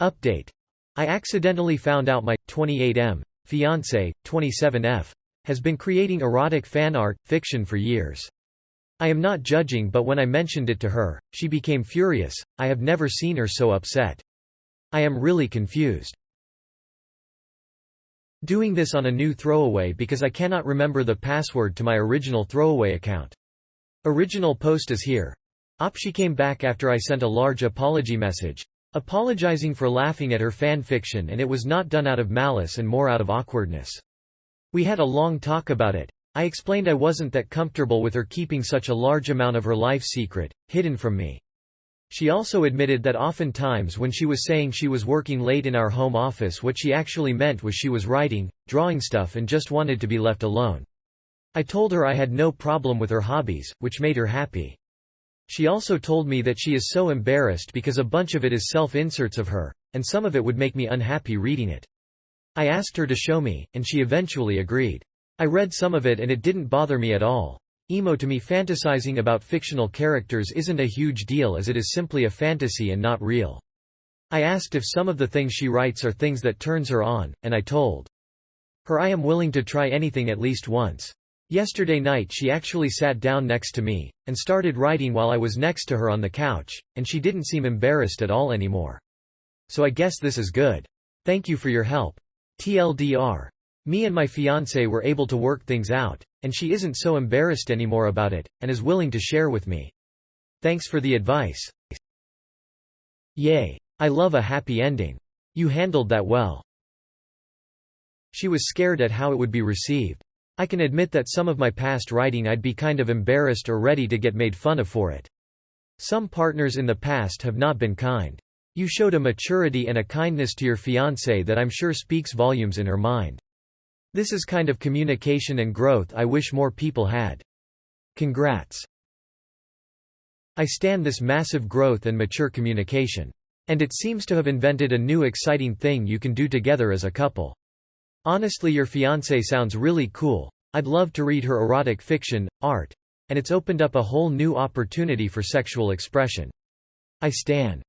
Update. I accidentally found out my 28M fiancé, 27F, has been creating erotic fan art fiction for years. I am not judging, but when I mentioned it to her, she became furious. I have never seen her so upset. I am really confused. Doing this on a new throwaway because I cannot remember the password to my original throwaway account. Original post is here. She came back after I sent a large apology message, apologizing for laughing at her fan fiction, and it was not done out of malice and more out of awkwardness. We had a long talk about it. I explained I wasn't that comfortable with her keeping such a large amount of her life secret, hidden from me. She also admitted that oftentimes when she was saying she was working late in our home office, what she actually meant was she was writing, drawing stuff and just wanted to be left alone. I told her I had no problem with her hobbies, which made her happy. She also told me that she is so embarrassed because a bunch of it is self-inserts of her, and some of it would make me unhappy reading it. I asked her to show me, and she eventually agreed. I read some of it and it didn't bother me at all. To me, fantasizing about fictional characters isn't a huge deal, as it is simply a fantasy and not real. I asked if some of the things she writes are things that turns her on, and I told her I am willing to try anything at least once. Yesterday night she actually sat down next to me, and started writing while I was next to her on the couch, and she didn't seem embarrassed at all anymore. So I guess this is good. Thank you for your help. TLDR. Me and my fiancé were able to work things out, and she isn't so embarrassed anymore about it, and is willing to share with me. Thanks for the advice. Yay. I love a happy ending. You handled that well. She was scared at how it would be received. I can admit that some of my past writing I'd be kind of embarrassed or ready to get made fun of for it. Some partners in the past have not been kind. You showed a maturity and a kindness to your fiancé that I'm sure speaks volumes in her mind. This is kind of communication and growth I wish more people had. Congrats. I stand this massive growth and mature communication. And it seems to have invented a new exciting thing you can do together as a couple. Honestly, your fiancé sounds really cool. I'd love to read her erotic fiction, art. And it's opened up a whole new opportunity for sexual expression. I stan.